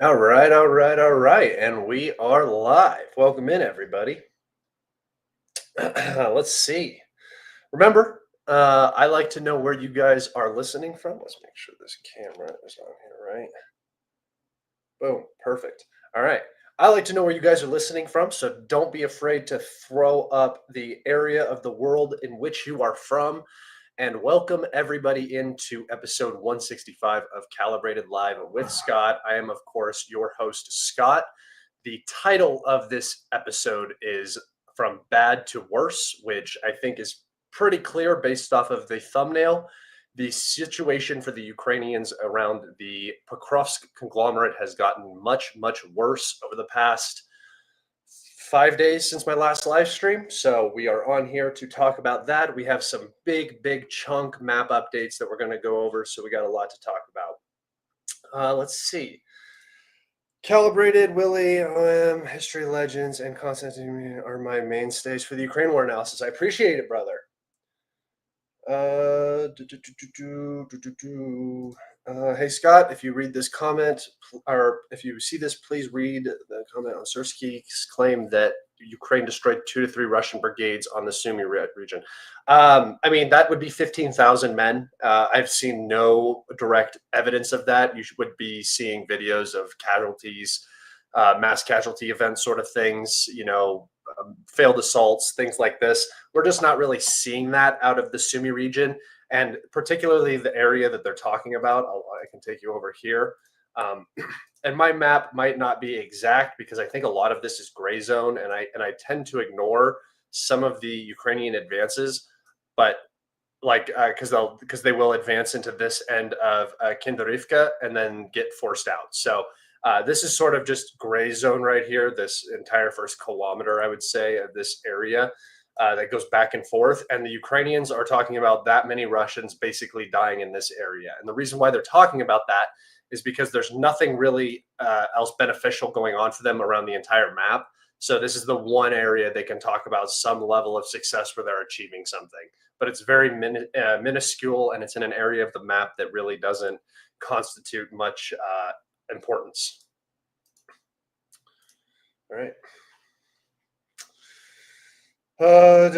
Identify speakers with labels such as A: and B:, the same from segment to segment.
A: All right. And we are live. Welcome in, everybody. Let's see. Remember, I like to know where you guys are listening from. Let's make sure this camera is on here, right? Boom. Perfect. All right. I like to know where you guys are listening from, so don't be afraid to throw up the area of the world in which you are from. And welcome everybody into episode 165 of Calibrated Live with Scott. I am, of course, your host, Scott. The title of this episode is From Bad to Worse, which I think is pretty clear based off of the thumbnail. The situation for the Ukrainians around the Pokrovsk conglomerate has gotten much, much worse over the past 5 days since my last live stream. So we are on here to talk about that. We have some big chunk map updates that we're going to go over. So we got a lot to talk about. Let's see. Calibrated, Willie, History Legends, and Constantine are my mainstays for the Ukraine war analysis. I appreciate it, brother. Hey Scott, if you read this comment, or if you see this, please read the comment on Siversk's claim that Ukraine destroyed 2 to 3 Russian brigades on the Sumy region. I mean, that would be 15,000 men. I've seen no direct evidence of that. You would be seeing videos of casualties, mass casualty events, sort of things, failed assaults, things like this. We're just not really seeing that out of the Sumy region, and particularly the area that they're talking about. I can take you over here. And my map might not be exact because I think a lot of this is gray zone, and I tend to ignore some of the Ukrainian advances, but because they will advance into this end of Kinderivka and then get forced out. So this is sort of just gray zone right here, this entire first kilometer, I would say, of this area that goes back and forth. And the Ukrainians are talking about that many Russians basically dying in this area. And the reason why they're talking about that is because there's nothing really else beneficial going on for them around the entire map. So this is the one area they can talk about some level of success where they're achieving something. But it's very minuscule, and it's in an area of the map that really doesn't constitute much importance. All right. Hi,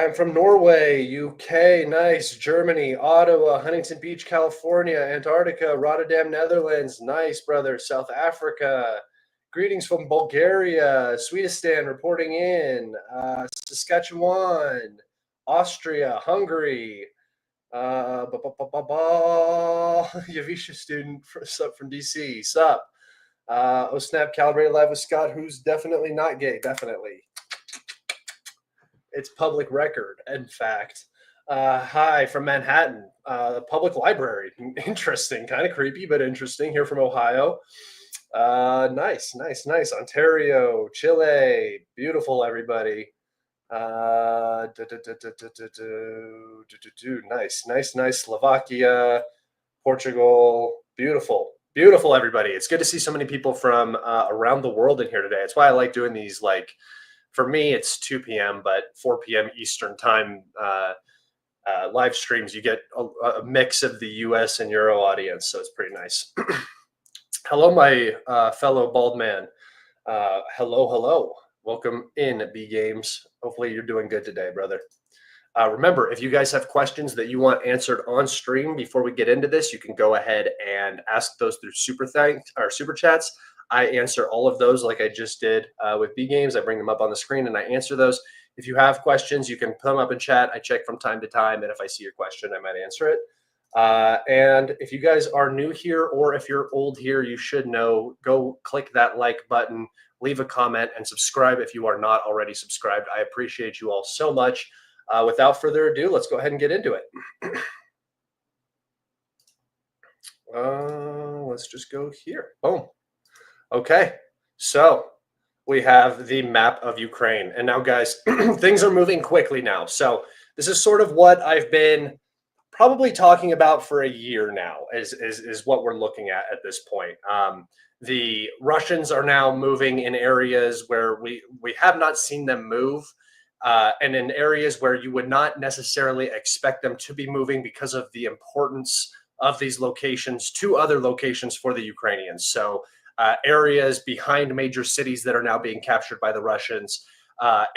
A: I'm from Norway, UK, nice. Germany, Ottawa, Huntington Beach, California, Antarctica, Rotterdam, Netherlands, nice, brother. South Africa, greetings from Bulgaria, Swedistan reporting in, Saskatchewan, Austria, Hungary, Yavisha student from DC, sup. Oh snap, Calibrated Live with Scott, who's definitely not gay, definitely. It's public record, in fact. Hi from Manhattan, the public library. Interesting, kind of creepy, but interesting. Here from Ohio. Nice. Ontario, Chile, beautiful, everybody. Nice. Slovakia, Portugal, beautiful, everybody. It's good to see so many people from around the world in here today. That's why I like doing these, for me, it's 2 p.m., but 4 p.m. Eastern time live streams. You get a mix of the U.S. and Euro audience, so it's pretty nice. Hello, my fellow bald man. Hello. Welcome in, B Games. Hopefully you're doing good today, brother. Remember, if you guys have questions that you want answered on stream before we get into this, you can go ahead and ask those through super chats. I answer all of those like I just did with B Games. I bring them up on the screen and I answer those. If you have questions, you can put them up in chat. I check from time to time, and if I see your question, I might answer it. And if you guys are new here, or if you're old here, you should know, go click that like button, leave a comment, and subscribe if you are not already subscribed. I appreciate you all so much. Without further ado, let's go ahead and get into it. Let's just go here. Boom. Okay, so we have the map of Ukraine. And now, guys, things are moving quickly now. So this is sort of what I've been probably talking about for a year now, is what we're looking at this point. The Russians are now moving in areas where we have not seen them move, and in areas where you would not necessarily expect them to be moving because of the importance of these locations to other locations for the Ukrainians. So areas behind major cities that are now being captured by the Russians,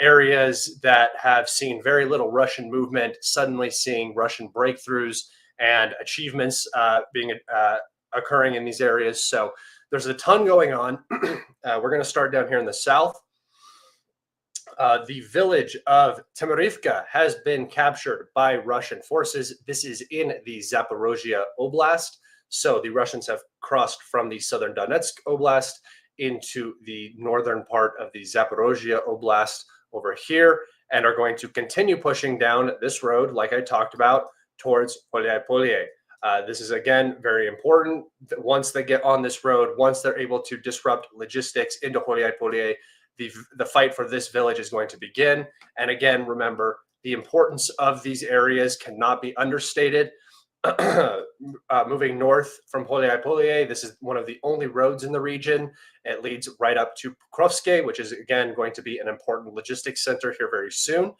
A: areas that have seen very little Russian movement, suddenly seeing Russian breakthroughs and achievements occurring in these areas. So there's a ton going on. We're going to start down here in the south. The village of Timurivka has been captured by Russian forces. This is in the Zaporozhye Oblast. So the Russians have crossed from the southern Donetsk Oblast into the northern part of the Zaporozhye Oblast over here, and are going to continue pushing down this road, like I talked about, towards Polyai-Polye. This is, again, very important. Once they get on this road, once they're able to disrupt logistics into Polyai-Polye, the fight for this village is going to begin. And again, remember, the importance of these areas cannot be understated. Moving north from Polyai-Polye, this is one of the only roads in the region. It leads right up to Pokrovsk, which is, again, going to be an important logistics center here very soon.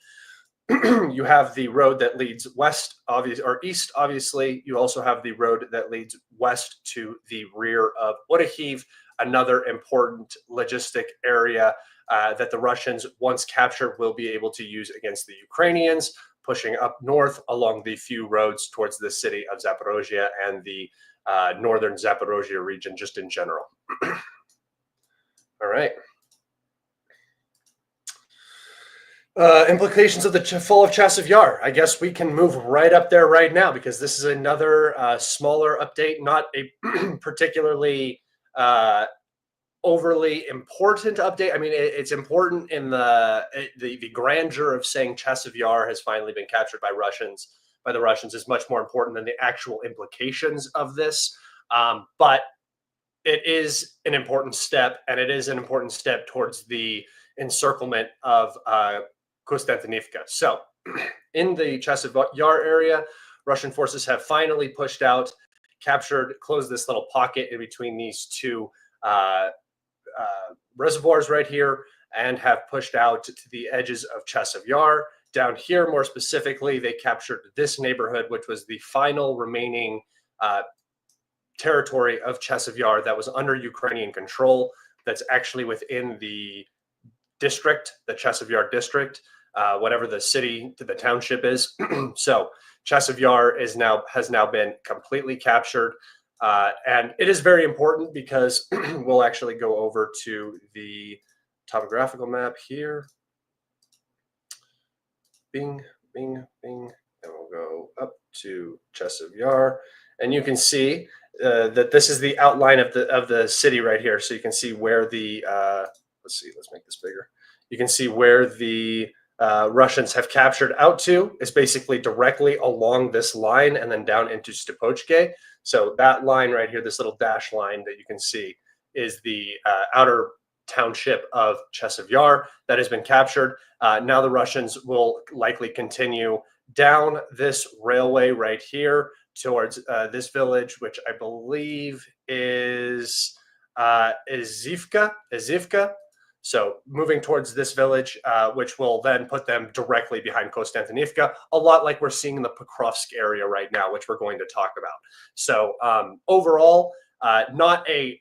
A: You have the road that leads west, or east, obviously. You also have the road that leads west to the rear of Orikhiv, another important logistic area that the Russians, once captured, will be able to use against the Ukrainians, pushing up north along the few roads towards the city of Zaporozhye and the northern Zaporozhye region just in general. All right. Implications of the fall of Chasiv Yar. I guess we can move right up there right now, because this is another smaller update, not a particularly overly important update. I mean, it's important in the grandeur of saying Chasiv Yar has finally been captured by the Russians is much more important than the actual implications of this. But it is an important step, and it is an important step towards the encirclement of Konstantinivka. So in the Chasiv Yar area, Russian forces have finally pushed out, captured, closed this little pocket in between these two reservoirs right here, and have pushed out to the edges of Chasiv Yar. Down here, more specifically, they captured this neighborhood, which was the final remaining territory of Chasiv Yar that was under Ukrainian control, that's actually within the district, the Chasiv Yar district, whatever the city, the township is. So Chasiv Yar has now been completely captured. And it is very important because we'll actually go over to the topographical map here. Bing, bing, bing. And we'll go up to Chasiv Yar. And you can see that this is the outline of the city right here. So you can see where the, let's make this bigger. You can see where the Russians have captured out to is basically directly along this line and then down into Stepochke. So that line right here, this little dash line that you can see, is the outer township of Chasiv Yar that has been captured. Now the Russians will likely continue down this railway right here towards this village, which I believe is Izivka. So moving towards this village, which will then put them directly behind Konstantinivka, a lot like we're seeing in the Pokrovsk area right now, which we're going to talk about. So overall, not a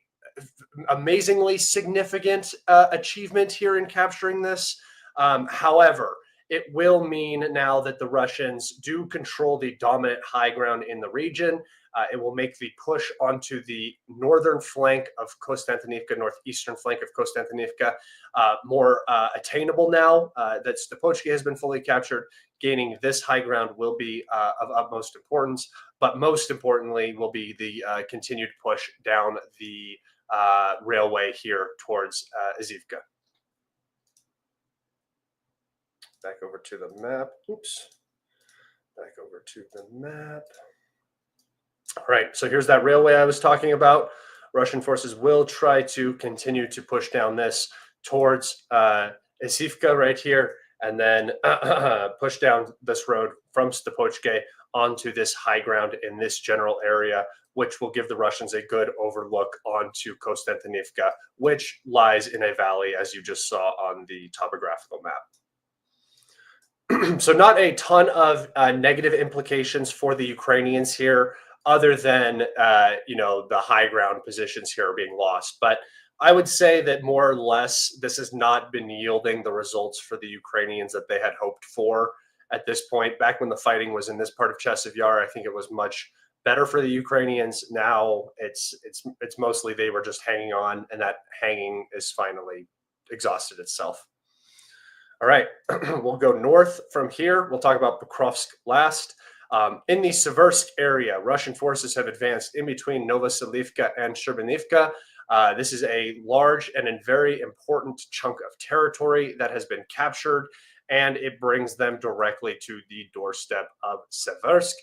A: amazingly significant achievement here in capturing this. However, it will mean now that the Russians do control the dominant high ground in the region. It will make the push onto the northern flank of Konstantinivka, northeastern flank of Konstantinivka, more attainable now that Stepochke has been fully captured. Gaining this high ground will be of utmost importance, but most importantly will be the continued push down the railway here towards Izivka. Back over to the map. Oops. Back over to the map. All right, so here's that railway I was talking about. Russian forces will try to continue to push down this towards Izivka right here, and then push down this road from Stepochke onto this high ground in this general area, which will give the Russians a good overlook onto Konstantinivka, which lies in a valley, as you just saw on the topographical map. So not a ton of negative implications for the Ukrainians here. other than the high ground positions here are being lost. But I would say that more or less this has not been yielding the results for the Ukrainians that they had hoped for at this point. Back when the fighting was in this part of Chasiv Yar, I think it was much better for the Ukrainians. Now it's mostly they were just hanging on, and that hanging is finally exhausted itself. All right, we'll go north from here. We'll talk about Pokrovsk last. In the Siversk area, Russian forces have advanced in between Novoselivka and Sherbanivka. This is a large and a very important chunk of territory that has been captured, and it brings them directly to the doorstep of Siversk.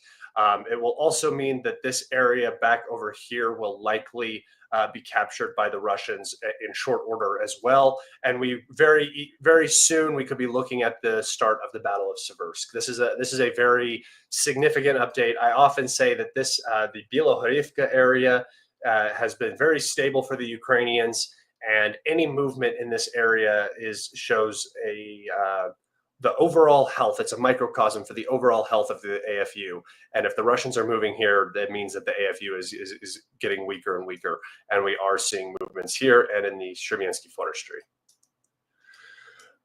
A: It will also mean that this area back over here will likely be captured by the Russians in short order as well. And we very soon we could be looking at the start of the Battle of Siversk. This is a very significant update. I often say that this the Bilohorivka area has been very stable for the Ukrainians, and any movement in this area shows the overall health. It's a microcosm for the overall health of the AFU. And if the Russians are moving here, that means that the AFU is getting weaker and weaker. And we are seeing movements here and in the Sherbiansky forestry.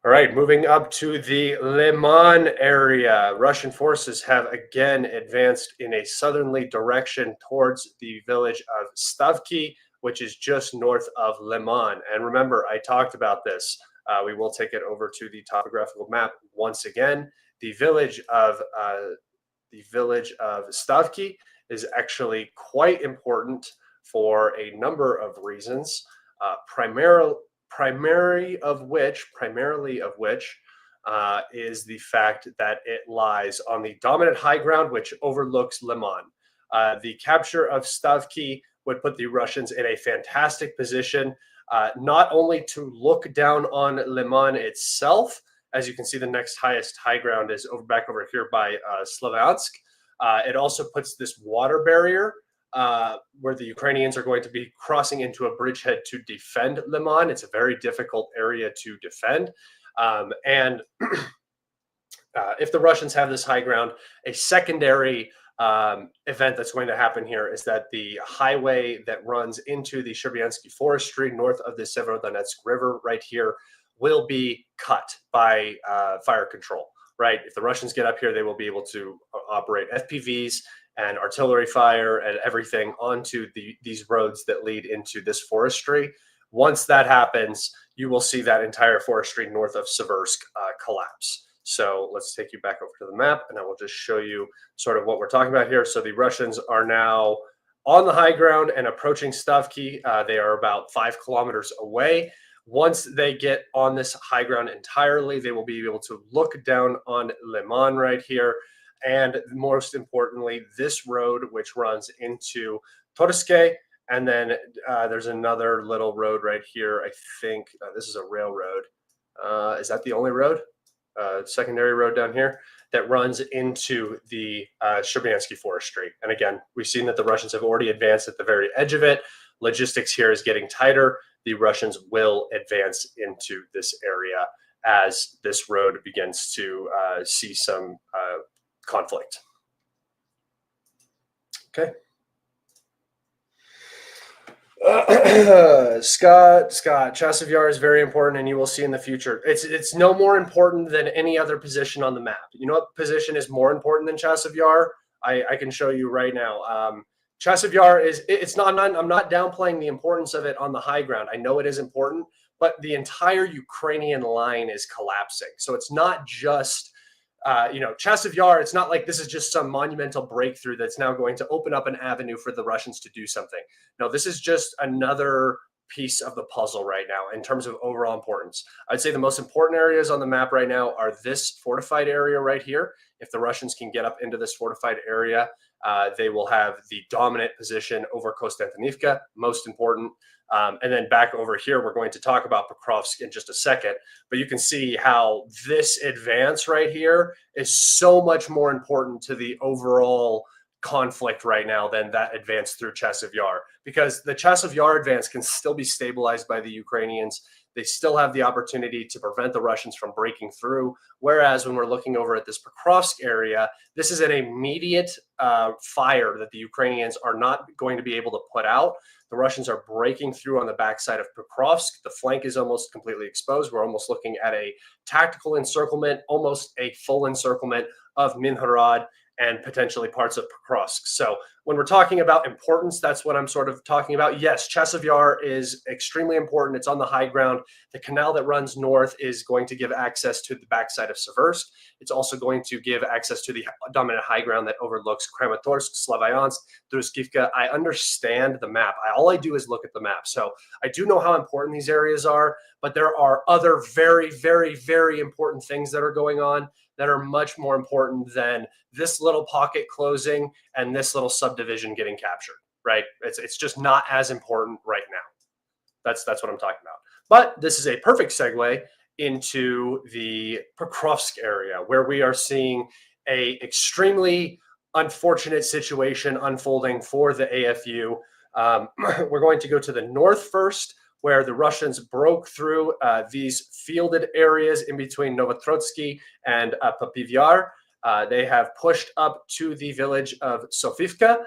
A: All right, moving up to the Lyman area. Russian forces have again advanced in a southerly direction towards the village of Stavki, which is just north of Lyman. And remember, I talked about this. We will take it over to the topographical map once again. The village of Stavki is actually quite important for a number of reasons. Primarily of which is the fact that it lies on the dominant high ground, which overlooks Lyman. The capture of Stavki would put the Russians in a fantastic position. Not only to look down on Lyman itself, as you can see, the next highest high ground is back over here by Slavyansk. It also puts this water barrier where the Ukrainians are going to be crossing into a bridgehead to defend Lyman. It's a very difficult area to defend. And if the Russians have this high ground, a secondary event that's going to happen here is that the highway that runs into the Sherbiansky forestry north of the Severodonetsk River right here will be cut by fire control, right? If the Russians get up here, they will be able to operate FPVs and artillery fire and everything onto these roads that lead into this forestry. Once that happens, you will see that entire forestry north of Siversk collapse. So let's take you back over to the map, and I will just show you sort of what we're talking about here. So the Russians are now on the high ground and approaching Stavki. They are about 5 kilometers away. Once they get on this high ground entirely, they will be able to look down on Lyman right here. And most importantly, this road, which runs into Torske. And then there's another little road right here. I think this is a railroad. Is that the only road? Secondary road down here that runs into the Sherbiansky forestry. And again, we've seen that the Russians have already advanced at the very edge of it. Logistics here is getting tighter. The Russians will advance into this area as this road begins to see some conflict. Okay. Scott, Chasiv Yar is very important, and you will see in the future. It's no more important than any other position on the map. You know what position is more important than Chasiv Yar? I can show you right now. Chasiv Yar I'm not downplaying the importance of it on the high ground. I know it is important, but the entire Ukrainian line is collapsing. So it's not just Chasiv Yar, it's not like this is just some monumental breakthrough that's now going to open up an avenue for the Russians to do something. No, this is just another piece of the puzzle right now in terms of overall importance. I'd say the most important areas on the map right now are this fortified area right here. If the Russians can get up into this fortified area, they will have the dominant position over Konstantinivka, most important. And then back over here, we're going to talk about Pokrovsk in just a second. But you can see how this advance right here is so much more important to the overall conflict right now than that advance through Chasiv Yar, because the Chasiv Yar advance can still be stabilized by the Ukrainians. They still have the opportunity to prevent the Russians from breaking through. Whereas when we're looking over at this Pokrovsk area, this is an immediate fire that the Ukrainians are not going to be able to put out. The Russians are breaking through on the backside of Pokrovsk. The flank is almost completely exposed. We're almost looking at a tactical encirclement, almost a full encirclement of Minharad and potentially parts of Pokrovsk. So when we're talking about importance, that's what I'm sort of talking about. Yes, Chasiv Yar is extremely important. It's on the high ground. The canal that runs north is going to give access to the backside of Siversk. It's also going to give access to the dominant high ground that overlooks Kramatorsk, Slavyansk, Druskivka. I understand the map. All I do is look at the map. So I do know how important these areas are, but there are other very, very, very important things that are going on that are much more important than this little pocket closing and this little subdivision getting captured, right? It's just not as important right now. That's what I'm talking about. But this is a perfect segue into the Pokrovsk area, where we are seeing a extremely unfortunate situation unfolding for the AFU. We're going to go to the north first, where the Russians broke through these fielded areas in between Novotrotsky and Chasiv Yar. They have pushed up to the village of Sofivka,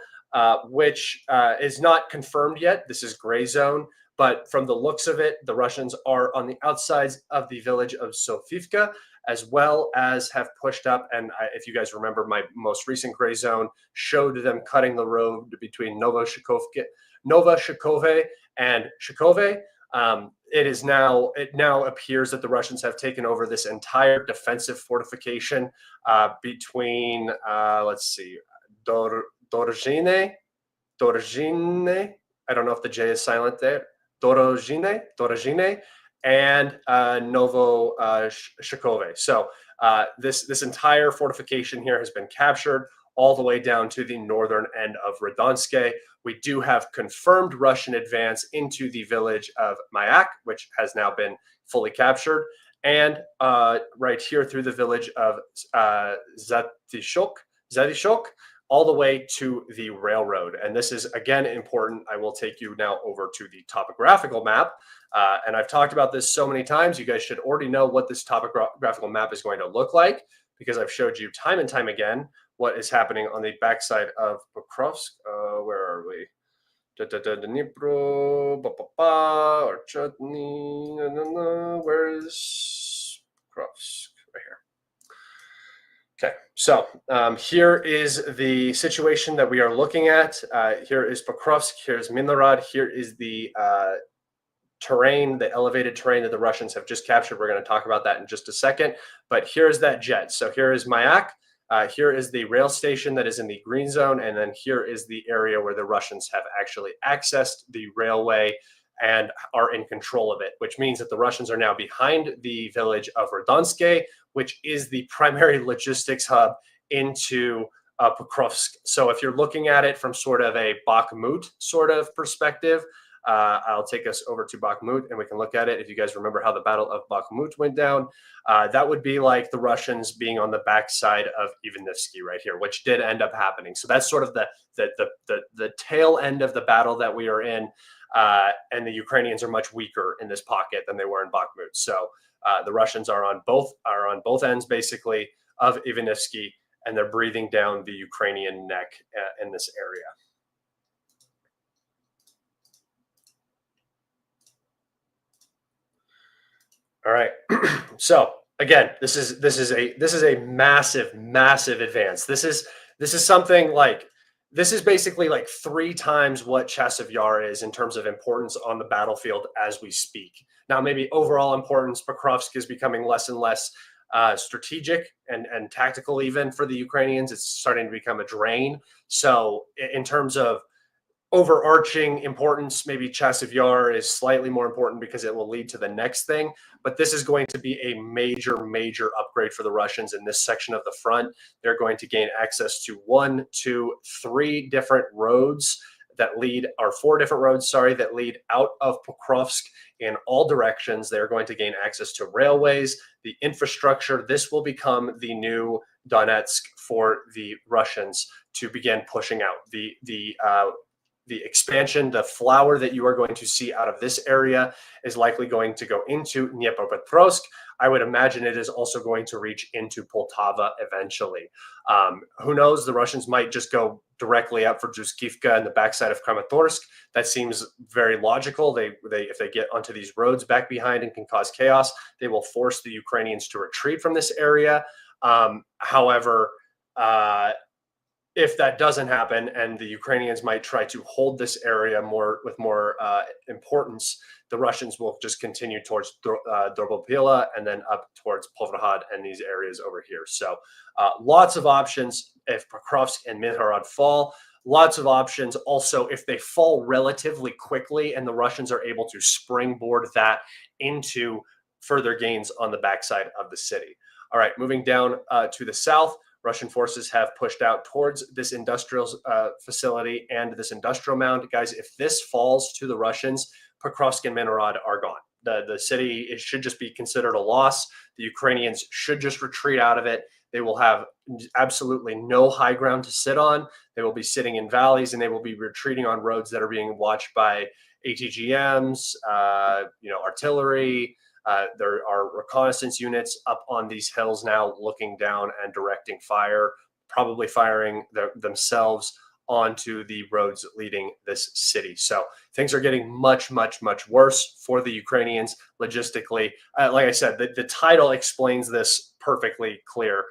A: which is not confirmed yet. This is gray zone, but from the looks of it, the Russians are on the outsides of the village of Sofivka, as well as have pushed up. And if you guys remember, my most recent gray zone showed them cutting the road between Novoshikovka and Shikove. It now appears that the Russians have taken over this entire defensive fortification between let's see, Dorozhine. I don't know if the J is silent there. Dorozhine, and Novoshikove. So this entire fortification here has been captured all the way down to the northern end of Radonske. We do have confirmed Russian advance into the village of Mayak, which has now been fully captured, and right here through the village of Zadishok, all the way to the railroad. And this is, again, important. I will take you now over to the topographical map. And I've talked about this so many times. You guys should already know what this topographical map is going to look like, because I've showed you time and time again what is happening on the backside of Pokrovsk. Where are we? Dnipro, or Chutney. Where is Pokrovsk? Right here. Okay, so here is the situation that we are looking at. Here is Pokrovsk, here's Minharad, here is the terrain, the elevated terrain that the Russians have just captured. We're going to talk about that in just a second, but here's that jet. So here is Mayak, here is the rail station that is in the green zone, and then here is the area where the Russians have actually accessed the railway and are in control of it, which means that the Russians are now behind the village of Radonske, which is the primary logistics hub into Pokrovsk. So if you're looking at it from sort of a Bakhmut sort of perspective, I'll take us over to Bakhmut and we can look at it. If you guys remember how the Battle of Bakhmut went down, that would be like the Russians being on the backside of Ivanivsky right here, which did end up happening. So that's sort of the tail end of the battle that we are in. And the Ukrainians are much weaker in this pocket than they were in Bakhmut. So the Russians are on both ends basically of Ivanivsky, and they're breathing down the Ukrainian neck in this area. All right. So again, this is a massive advance. This is something like, this is basically like 3 times what Chasiv Yar is in terms of importance on the battlefield as we speak. Now, maybe overall importance, Pokrovsk is becoming less and less strategic and tactical even for the Ukrainians. It's starting to become a drain. So in terms of overarching importance, maybe Chasiv Yar is slightly more important because it will lead to the next thing. But this is going to be a major upgrade for the Russians in this section of the front. They're going to gain access to 1, 2, 3 different roads that lead, or 4 different roads, sorry, that lead out of Pokrovsk in all directions. They're going to gain access to railways, the infrastructure. This will become the new Donetsk for the Russians to begin pushing out. The expansion, the flower that you are going to see out of this area is likely going to go into Dnipropetrovsk. I would imagine it is also going to reach into Poltava eventually. Who knows? The Russians might just go directly up for Juskivka and the backside of Kramatorsk. That seems very logical. If they get onto these roads back behind and can cause chaos, they will force the Ukrainians to retreat from this area. However, if that doesn't happen, and the Ukrainians might try to hold this area with more importance, the Russians will just continue towards Dorbopila and then up towards Povrahad and these areas over here. So lots of options if Pokrovsk and Minharad fall. Lots of options also if they fall relatively quickly and the Russians are able to springboard that into further gains on the backside of the city. All right, moving down to the south, Russian forces have pushed out towards this industrial facility and this industrial mound. Guys, if this falls to the Russians, Pokrovsk and Minharad are gone. The city, it should just be considered a loss. The Ukrainians should just retreat out of it. They will have absolutely no high ground to sit on. They will be sitting in valleys, and they will be retreating on roads that are being watched by ATGMs, artillery. There are reconnaissance units up on these hills now looking down and directing fire, probably firing themselves onto the roads leading this city. So things are getting much, much, much worse for the Ukrainians logistically. Like I said, the title explains this perfectly clear.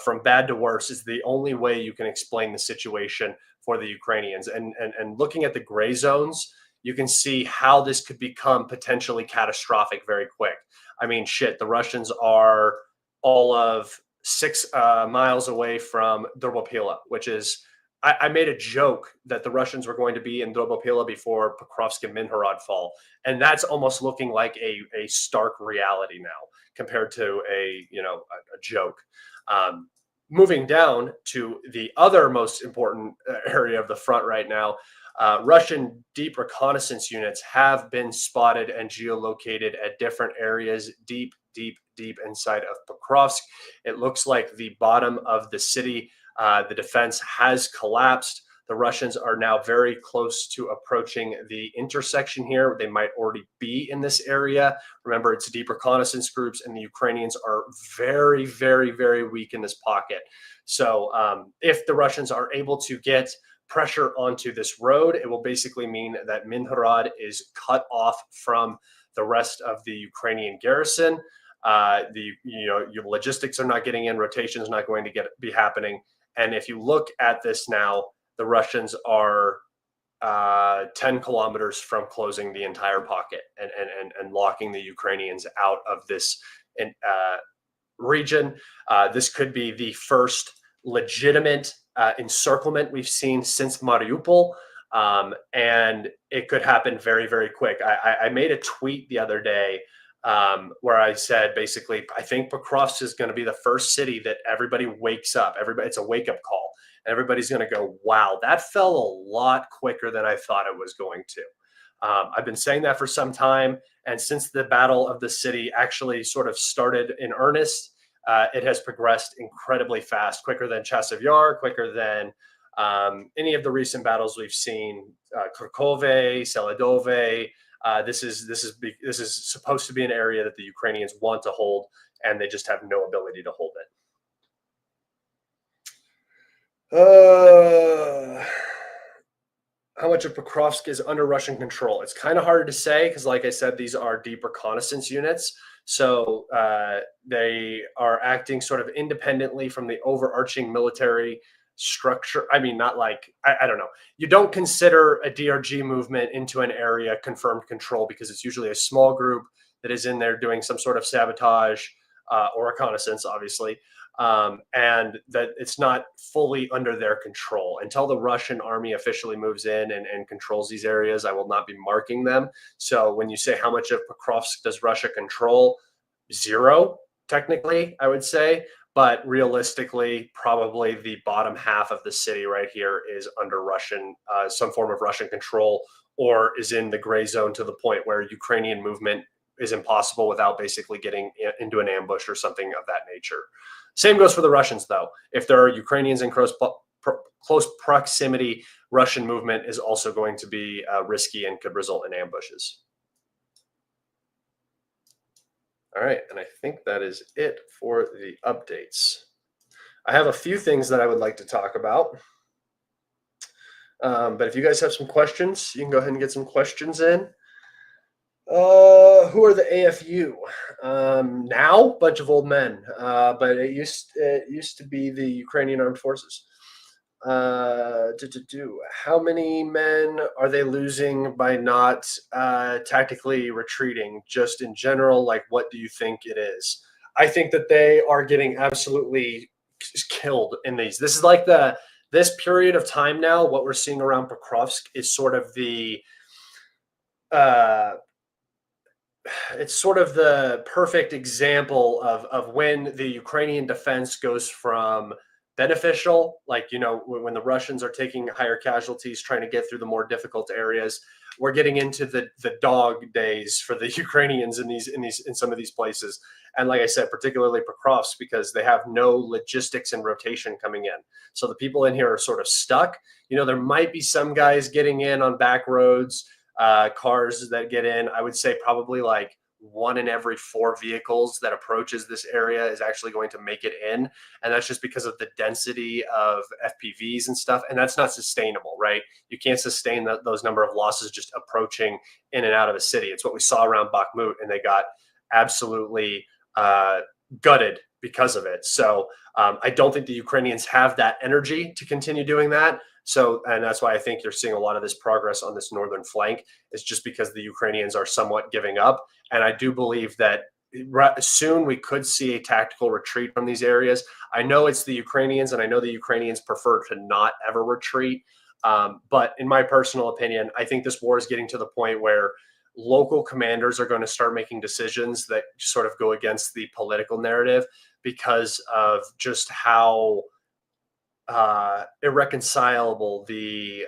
A: From bad to worse is the only way you can explain the situation for the Ukrainians. And looking at the gray zones, you can see how this could become potentially catastrophic very quick. I mean, shit, the Russians are all of 6 miles away from Dorbopila, which is, I made a joke that the Russians were going to be in Dorbopila before Pokrovsk and Minharad fall. And that's almost looking like a stark reality now compared to a joke. Moving down to the other most important area of the front right now, Russian deep reconnaissance units have been spotted and geolocated at different areas deep inside of Pokrovsk. It looks like the bottom of the city, the defense has collapsed. The Russians are now very close to approaching the intersection here. They might already be in this area. Remember, it's deep reconnaissance groups, and the Ukrainians are very, very, very weak in this pocket. So if the Russians are able to get pressure onto this road, it will basically mean that Minharad is cut off from the rest of the Ukrainian garrison. Your logistics are not getting in, rotation is not going to be happening. And if you look at this now, the Russians are 10 kilometers from closing the entire pocket and locking the Ukrainians out of this region. This could be the first legitimate encirclement we've seen since Mariupol, and it could happen very, very quick. I made a tweet the other day where I said, basically, I think Pokrovsk is going to be the first city that everybody wakes up. It's a wake-up call. And everybody's going to go, wow, that fell a lot quicker than I thought it was going to. I've been saying that for some time. And since the battle of the city actually sort of started in earnest, it has progressed incredibly fast, quicker than Chasiv Yar, quicker than any of the recent battles we've seen, Kharkove, Seladove. This is supposed to be an area that the Ukrainians want to hold, and they just have no ability to hold it. How much of Pokrovsk is under Russian control? It's kind of hard to say because, like I said, these are deep reconnaissance units. So they are acting sort of independently from the overarching military structure. I mean, not like, I don't know. You don't consider a DRG movement into an area confirmed control because it's usually a small group that is in there doing some sort of sabotage or reconnaissance, obviously. And that it's not fully under their control. Until the Russian army officially moves in and controls these areas, I will not be marking them. So when you say how much of Pokrovsk does Russia control? 0, technically, I would say. But realistically, probably the bottom half of the city right here is under Russian, some form of Russian control, or is in the gray zone to the point where Ukrainian movement is impossible without basically getting into an ambush or something of that nature. Same goes for the Russians, though. If there are Ukrainians in close close proximity Russian movement is also going to be risky and could result in ambushes. All right, and I think that is it for the updates. I have a few things that I would like to talk about. But if you guys have some questions, you can go ahead and get some questions in. Who are the AFU? Now, bunch of old men, but it used to be the Ukrainian Armed Forces. How many men are they losing by not tactically retreating? Just in general, like, what do you think it is? I think that they are getting absolutely killed in these. This is like this period of time now. What we're seeing around Pokrovsk is sort of the it's sort of the perfect example of when the Ukrainian defense goes from beneficial, like, when the Russians are taking higher casualties, trying to get through the more difficult areas. We're getting into the dog days for the Ukrainians in some of these places. And like I said, particularly Pokrovsk, because they have no logistics and rotation coming in. So the people in here are sort of stuck. There might be some guys getting in on back roads, cars that get in. I would say probably like 1 in every 4 vehicles that approaches this area is actually going to make it in. And that's just because of the density of FPVs and stuff. And that's not sustainable, right? You can't sustain those number of losses just approaching in and out of a city. It's what we saw around Bakhmut, and they got absolutely gutted because of it. So I don't think the Ukrainians have that energy to continue doing that. So, and that's why I think you're seeing a lot of this progress on this northern flank, is just because the Ukrainians are somewhat giving up. And I do believe that soon we could see a tactical retreat from these areas. I know it's the Ukrainians, and I know the Ukrainians prefer to not ever retreat. But in my personal opinion, I think this war is getting to the point where local commanders are going to start making decisions that sort of go against the political narrative, because of just how irreconcilable the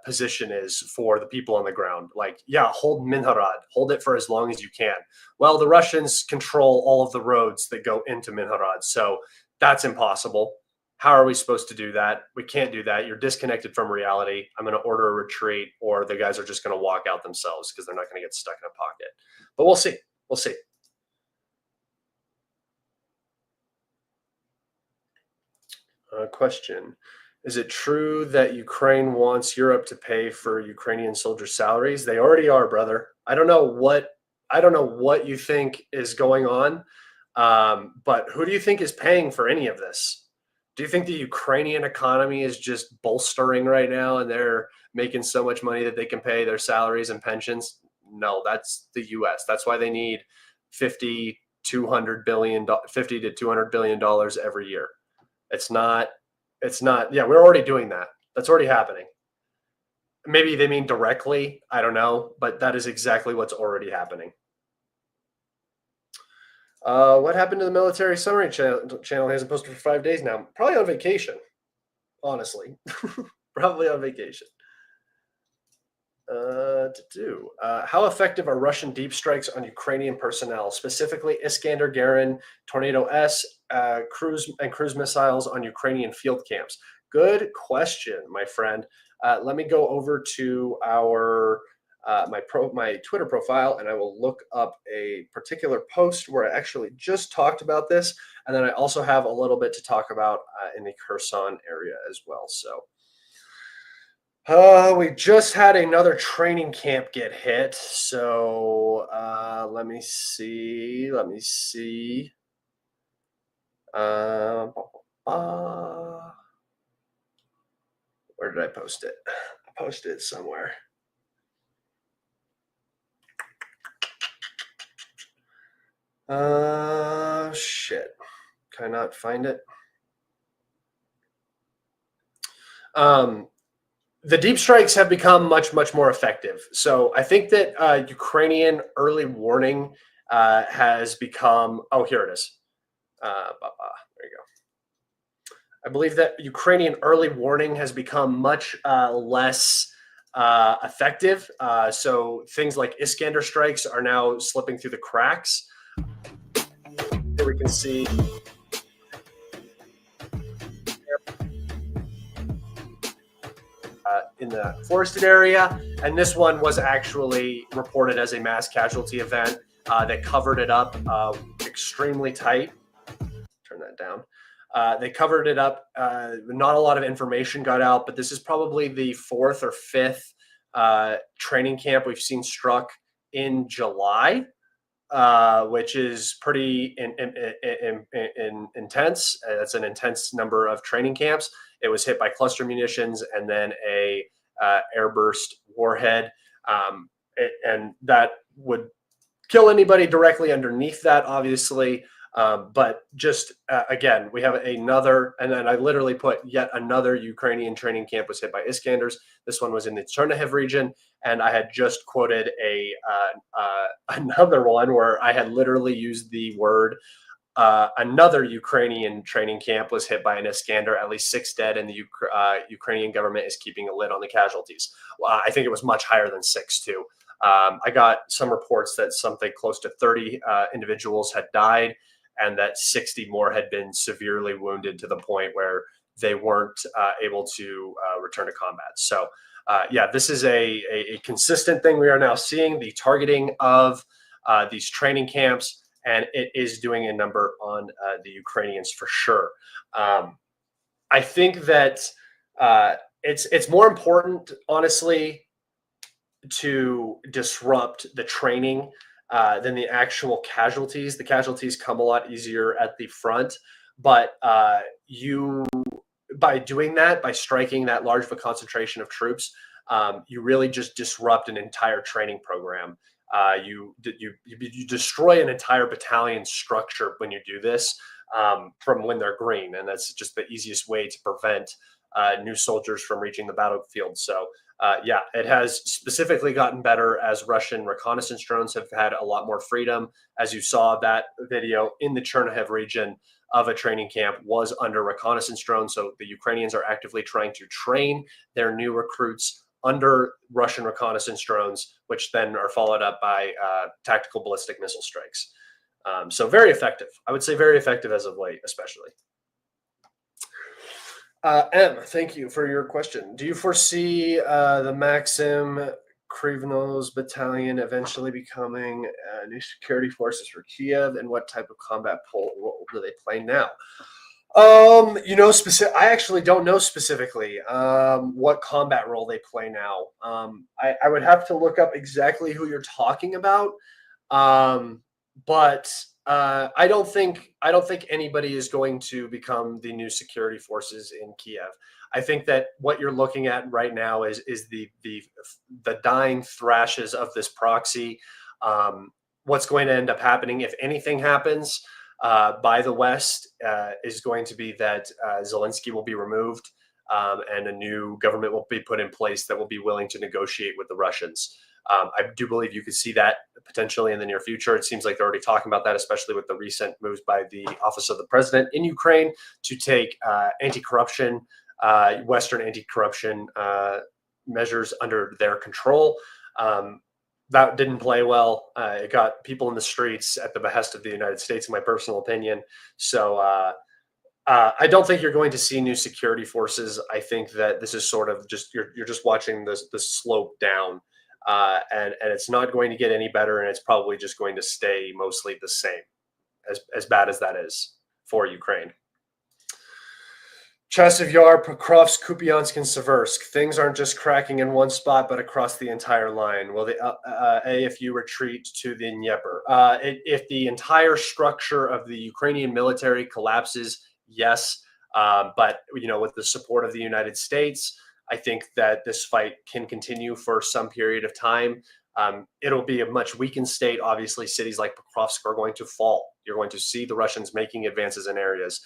A: position is for the people on the ground. Like, yeah, hold Minharad, hold it for as long as you can. Well, the Russians control all of the roads that go into Minharad, so that's impossible. How are we supposed to do that? We can't do that. You're disconnected from reality. I'm going to order a retreat, or the guys are just going to walk out themselves because they're not going to get stuck in a pocket. But we'll see. We'll see. Question: is it true that Ukraine wants Europe to pay for Ukrainian soldiers' salaries? They already are, brother. I don't know what you think is going on, but who do you think is paying for any of this? Do you think the Ukrainian economy is just bolstering right now, and they're making so much money that they can pay their salaries and pensions? No, that's the U.S. That's why they need $50 to $200 billion every year. It's not, yeah, we're already doing that. That's already happening. Maybe they mean directly, I don't know, but that is exactly what's already happening. What happened to the military summary channel? Hasn't posted for 5 days now. Probably on vacation, honestly. Probably on vacation. How effective are Russian deep strikes on Ukrainian personnel, specifically Iskander Garin, Tornado S, cruise missiles on Ukrainian field camps? Good question, my friend. Let me go over to our my Twitter profile, and I will look up a particular post where I actually just talked about this, and then I also have a little bit to talk about in the Kherson area as well. So. We just had another training camp get hit. So let me see. Where did I post it? I posted it somewhere. Shit. Can I not find it? The deep strikes have become much, much more effective. So I think that Ukrainian early warning has become, oh, here it is. There you go. I believe that Ukrainian early warning has become much less effective. So things like Iskander strikes are now slipping through the cracks. Here we can see the forested area, and this one was actually reported as a mass casualty event. They covered it up extremely tight. Turn that down. They covered it up. Not a lot of information got out, but this is probably the fourth or fifth training camp we've seen struck in July, which is pretty intense. That's an intense number of training camps. It was hit by cluster munitions and then a airburst warhead, and that would kill anybody directly underneath that, obviously. But just again, we have another, and then I literally put yet another Ukrainian training camp was hit by Iskanders. This one was in the Chernihiv region, and I had just quoted another one where I had literally used the word another Ukrainian training camp was hit by an Iskander, at least 6 dead, and the Ukrainian government is keeping a lid on the casualties. I think it was much higher than 6 too. I got some reports that something close to 30 individuals had died, and that 60 more had been severely wounded to the point where they weren't able to return to combat. So yeah, this is a consistent thing we are now seeing, the targeting of these training camps, and it is doing a number on the Ukrainians for sure. I think that it's more important, honestly, to disrupt the training than the actual casualties. The casualties come a lot easier at the front, but by doing that, by striking that large of a concentration of troops, you really just disrupt an entire training program. You destroy an entire battalion structure when you do this from when they're green, and that's just the easiest way to prevent new soldiers from reaching the battlefield. So yeah, it has specifically gotten better as Russian reconnaissance drones have had a lot more freedom. As you saw, that video in the Chernihiv region of a training camp was under reconnaissance drones. So the Ukrainians are actively trying to train their new recruits under Russian reconnaissance drones, which then are followed up by tactical ballistic missile strikes. So very effective. I would say very effective as of late, especially. M, thank you for your question. Do you foresee the Maxim Krivno's battalion eventually becoming new security forces for Kiev, and what type of combat role do they play now? I actually don't know specifically what combat role they play now. I would have to look up exactly who you're talking about. But I don't think anybody is going to become the new security forces in Kiev. I think that what you're looking at right now is the dying thrashes of this proxy. What's going to end up happening, if anything happens by the West, is going to be that Zelensky will be removed and a new government will be put in place that will be willing to negotiate with the Russians. I do believe you could see that potentially in the near future. It seems like they're already talking about that, especially with the recent moves by the Office of the President in Ukraine to take anti-corruption, Western anti-corruption measures under their control. That didn't play well. It got people in the streets at the behest of the United States, in my personal opinion. So I don't think you're going to see new security forces. I think that this is sort of just you're just watching the slope down. And it's not going to get any better, and it's probably just going to stay mostly the same, as bad as that is for Ukraine. Chasiv Yar, Pokrovsk, Kupyansk, and Siversk. Things aren't just cracking in one spot, but across the entire line. Will the AFU retreat to the Dnieper? If the entire structure of the Ukrainian military collapses, yes. But with the support of the United States, I think that this fight can continue for some period of time. It'll be a much weakened state. Obviously, cities like Pokrovsk are going to fall. You're going to see the Russians making advances in areas.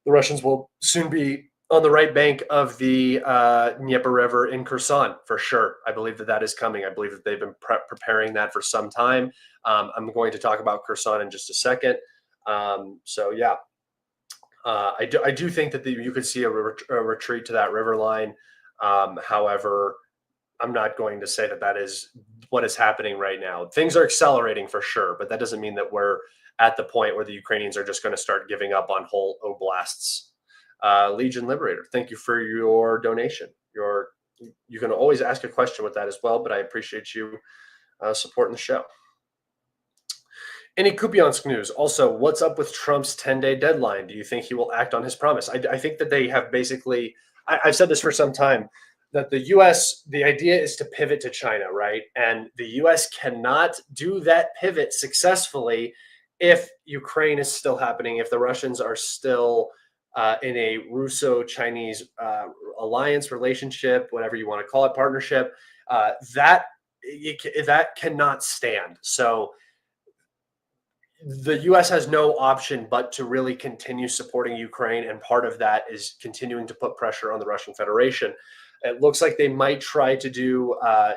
A: The Russians will soon be on the right bank of the Dnieper River in Kherson, for sure. I believe that is coming. I believe that they've been preparing that for some time. I'm going to talk about Kherson in just a second. So, yeah. I do think that you could see a retreat to that river line. However, I'm not going to say that is what is happening right now. Things are accelerating for sure, but that doesn't mean that we're at the point where the Ukrainians are just going to start giving up on whole oblasts. Legion Liberator, thank you for your donation, your you can always ask a question with that as well, but I appreciate you supporting the show. Any Kupyansk news? Also, what's up with Trump's 10-day deadline? Do you think he will act on his promise? I think that they have basically, I've said this for some time, that the U.S., the idea is to pivot to China, right? And the U.S. cannot do that pivot successfully if Ukraine is still happening, if the Russians are still in a Russo-Chinese alliance, relationship, whatever you want to call it, partnership, that cannot stand. So the U.S. has no option but to really continue supporting Ukraine, and part of that is continuing to put pressure on the Russian Federation. It looks like they might try to do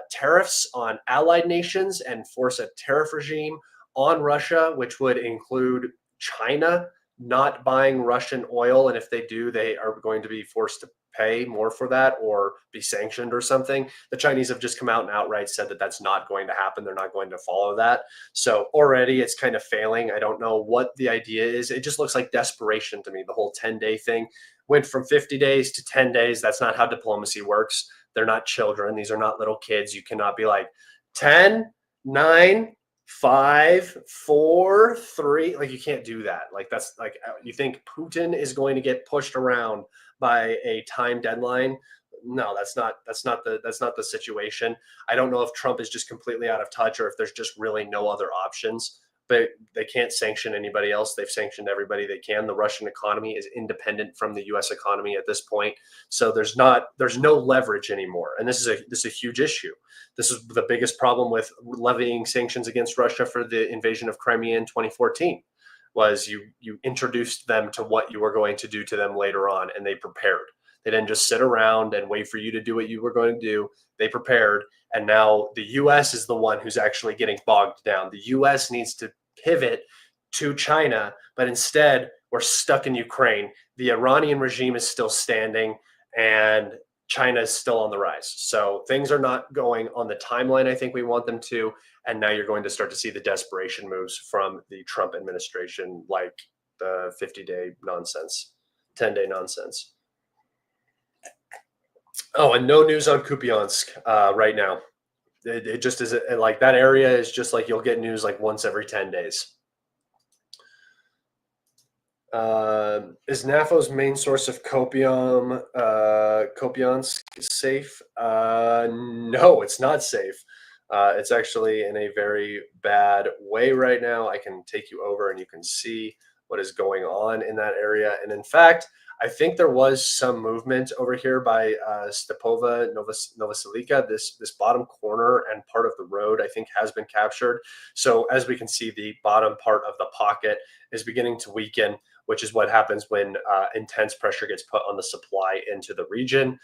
A: tariffs on allied nations and force a tariff regime on Russia, which would include China not buying Russian oil. And if they do, they are going to be forced to pay more for that or be sanctioned or something. The Chinese have just come out and outright said that that's not going to happen. They're not going to follow that. So already it's kind of failing. I don't know what the idea is. It just looks like desperation to me. The whole 10-day thing went from 50 days to 10 days. That's not how diplomacy works. They're not children. These are not little kids. You cannot be like 10, 9, 5, 4, 3. Like, you can't do that. Like, that's like, you think Putin is going to get pushed around by a time deadline? No, that's not the situation. I don't know if Trump is just completely out of touch or if there's just really no other options. But they can't sanction anybody else. They've sanctioned everybody they can. The Russian economy is independent from the U.S. economy at this point. So there's no leverage anymore. And this is a huge issue. This is the biggest problem with levying sanctions against Russia for the invasion of Crimea in 2014. Was you introduced them to what you were going to do to them later on, and they prepared. They didn't just sit around and wait for you to do what you were going to do. They prepared, and now the U.S. is the one who's actually getting bogged down. The U.S. needs to pivot to China, but instead we're stuck in Ukraine. The Iranian regime is still standing, and China is still on the rise. So things are not going on the timeline I think we want them to. And now you're going to start to see the desperation moves from the Trump administration, like the 50-day nonsense, 10-day nonsense. Oh, and no news on Kupyansk right now. It just is like that area is just like you'll get news like once every 10 days. Is NAFO's main source of copium, Kupyansk, safe? No, it's not safe. It's actually in a very bad way right now. I can take you over and you can see what is going on in that area. And in fact, I think there was some movement over here by Stepova, Novoselica. This bottom corner and part of the road, I think, has been captured. So as we can see, the bottom part of the pocket is beginning to weaken, which is what happens when intense pressure gets put on the supply into the region.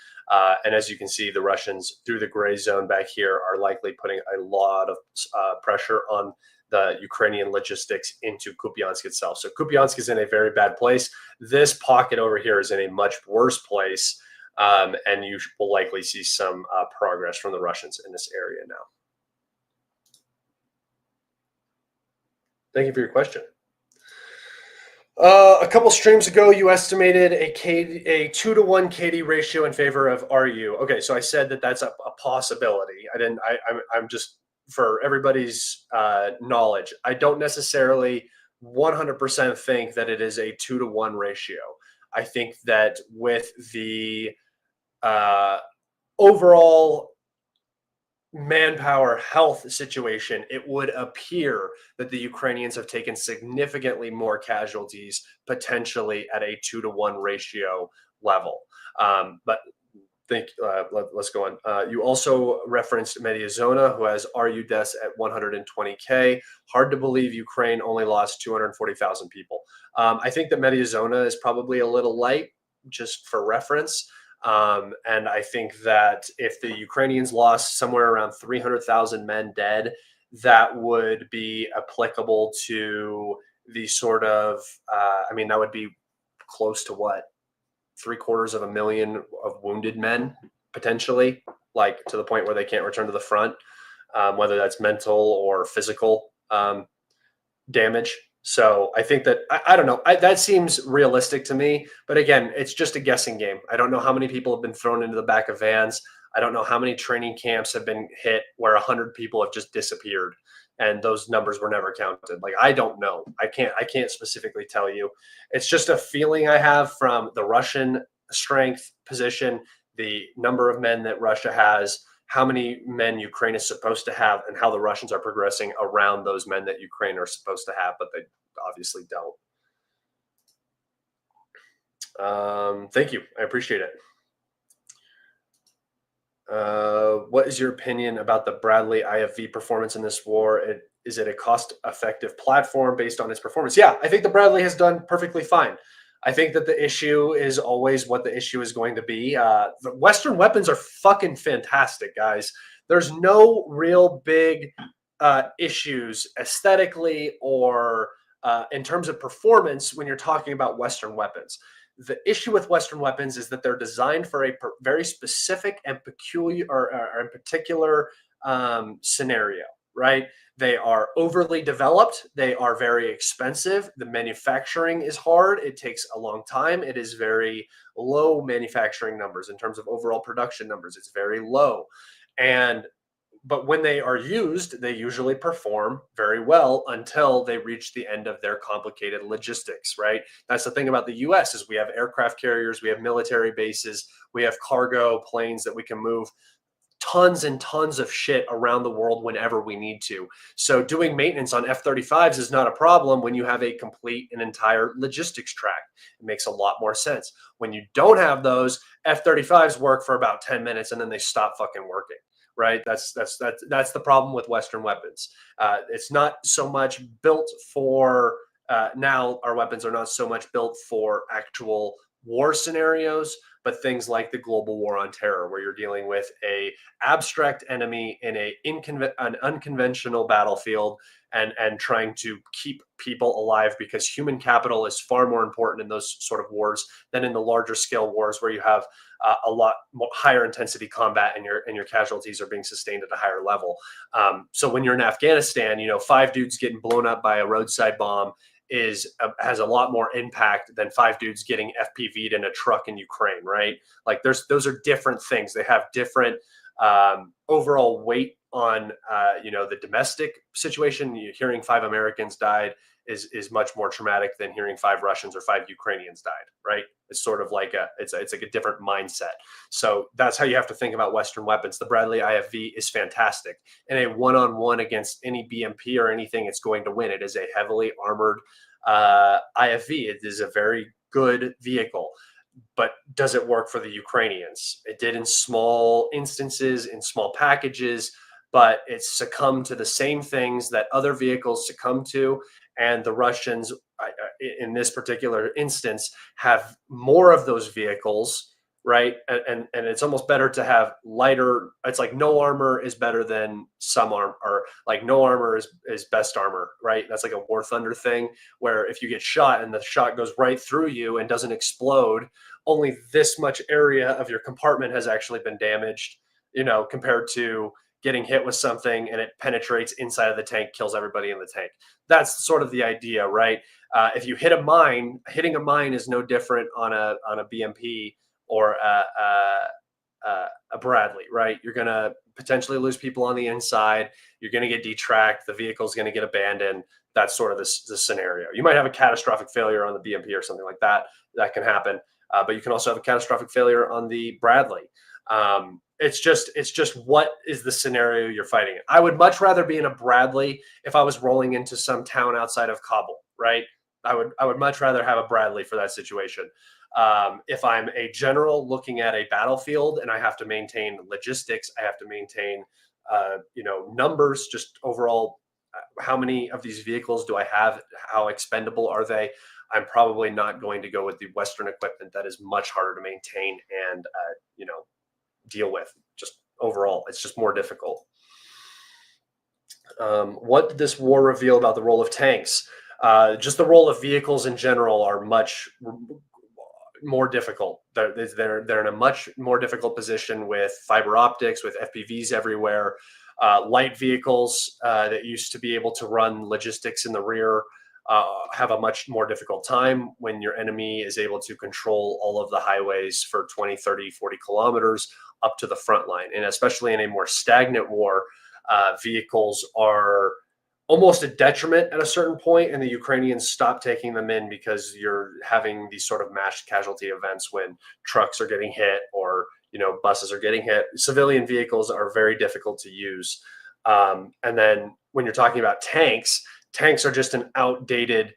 A: And as you can see, the Russians, through the gray zone back here, are likely putting a lot of pressure on the Ukrainian logistics into Kupyansk itself. So Kupyansk is in a very bad place. This pocket over here is in a much worse place, and you will likely see some progress from the Russians in this area now. Thank you for your question. A couple streams ago, you estimated a 2-to-1 KD ratio in favor of RU. Okay, so I said that that's a possibility. I'm just, for everybody's knowledge, I don't necessarily 100% think that it is a 2-to-1 ratio. I think that with the overall manpower health situation, it would appear that the Ukrainians have taken significantly more casualties, potentially at a 2-to-1 ratio level. But let's go on. You also referenced Mediazona, who has RU deaths at 120K. Hard to believe Ukraine only lost 240,000 people. I think that Mediazona is probably a little light, just for reference. And I think that if the Ukrainians lost somewhere around 300,000 men dead, that would be applicable to the sort of, that would be close to what? 750,000 of wounded men, potentially, like to the point where they can't return to the front, whether that's mental or physical damage. So I think that, I don't know, that seems realistic to me. But again, it's just a guessing game. I don't know how many people have been thrown into the back of vans. I don't know how many training camps have been hit where 100 people have just disappeared and those numbers were never counted. Like, I don't know. I can't specifically tell you. It's just a feeling I have from the Russian strength position, the number of men that Russia has, how many men Ukraine is supposed to have, and how the Russians are progressing around those men that Ukraine are supposed to have, but they obviously don't. Thank you. I appreciate it. What is your opinion about the Bradley IFV performance in this war? Is it a cost-effective platform based on its performance? Yeah, I think the Bradley has done perfectly fine. I think that the issue is always what the issue is going to be. The Western weapons are fucking fantastic, guys. There's no real big issues aesthetically or in terms of performance when you're talking about Western weapons. The issue with Western weapons is that they're designed for a very specific and peculiar or in particular scenario, right? They are overly developed. They are very expensive. The manufacturing is hard. It takes a long time. It is very low manufacturing numbers in terms of overall production numbers. It's very low. But when they are used, they usually perform very well until they reach the end of their complicated logistics, right? That's the thing about the US is we have aircraft carriers, we have military bases, we have cargo planes that we can move tons and tons of shit around the world whenever we need to. So doing maintenance on F-35s is not a problem when you have a complete and entire logistics track. It makes a lot more sense. When you don't have those, F-35s work for about 10 minutes and then they stop fucking working. Right, that's the problem with Western weapons. It's not so much built for now. Our weapons are not so much built for actual war scenarios, but things like the global war on terror, where you're dealing with a abstract enemy in an unconventional battlefield and trying to keep people alive, because human capital is far more important in those sort of wars than in the larger scale wars where you have a lot more higher intensity combat and your casualties are being sustained at a higher level. So when you're in Afghanistan, 5 dudes getting blown up by a roadside bomb has a lot more impact than 5 dudes getting FPV'd in a truck in Ukraine, right? Like those are different things. They have different overall weight on the domestic situation. Hearing 5 Americans died is much more traumatic than hearing 5 Russians or 5 Ukrainians died, right? It's sort of like it's like a different mindset. So that's how you have to think about Western weapons. The Bradley IFV is fantastic. In a one-on-one against any BMP or anything, it's going to win. It is a heavily armored IFV. It is a very good vehicle. But does it work for the Ukrainians? It did in small instances, in small packages, but it succumbed to the same things that other vehicles succumb to. And the Russians, in this particular instance, have more of those vehicles, right? And it's almost better to have lighter. It's like no armor is better than some armor, or like no armor is best armor, right? That's like a War Thunder thing, where if you get shot and the shot goes right through you and doesn't explode, only this much area of your compartment has actually been damaged, compared to getting hit with something and it penetrates inside of the tank, kills everybody in the tank. That's sort of the idea, right? If you hit a mine, hitting a mine is no different on a BMP or a Bradley, right? You're going to potentially lose people on the inside. You're going to get detracked. The vehicle's going to get abandoned. That's sort of the scenario. You might have a catastrophic failure on the BMP or something like that. That can happen. But you can also have a catastrophic failure on the Bradley. It's just what is the scenario you're fighting in. I would much rather be in a Bradley if I was rolling into some town outside of Kabul, right? I would much rather have a Bradley for that situation. If I'm a general looking at a battlefield and I have to maintain logistics, I have to maintain numbers, just overall, how many of these vehicles do I have? How expendable are they? I'm probably not going to go with the Western equipment that is much harder to maintain and deal with. Just overall, it's just more difficult. What did this war reveal about the role of tanks? Just the role of vehicles in general are much more difficult. They're in a much more difficult position with fiber optics, with FPVs everywhere. Light vehicles that used to be able to run logistics in the rear have a much more difficult time when your enemy is able to control all of the highways for 20, 30, 40 kilometers up to the front line. And especially in a more stagnant war, vehicles are almost a detriment at a certain point, and the Ukrainians stop taking them in because you're having these sort of mass casualty events when trucks are getting hit or buses are getting hit. Civilian vehicles are very difficult to use. And then when you're talking about tanks are just an outdated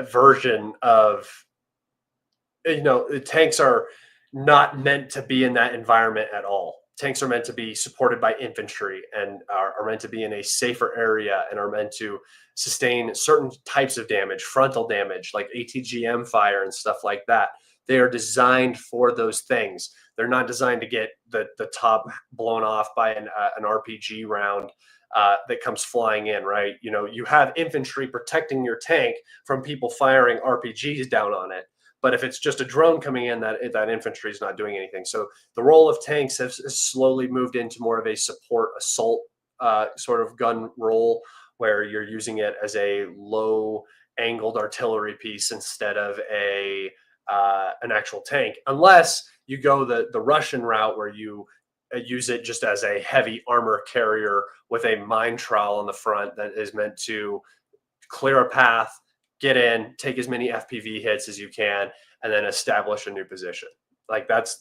A: version of, tanks are not meant to be in that environment at all. Tanks are meant to be supported by infantry and are meant to be in a safer area and are meant to sustain certain types of damage, frontal damage, like ATGM fire and stuff like that. They are designed for those things. They're not designed to get the top blown off by an RPG round that comes flying in, right? You have infantry protecting your tank from people firing RPGs down on it. But if it's just a drone coming in, that infantry is not doing anything. So the role of tanks has slowly moved into more of a support assault sort of gun role, where you're using it as a low angled artillery piece instead of an actual tank, unless you go the Russian route where you use it just as a heavy armor carrier with a mine trowel on the front that is meant to clear a path, get in, take as many FPV hits as you can, and then establish a new position. Like that's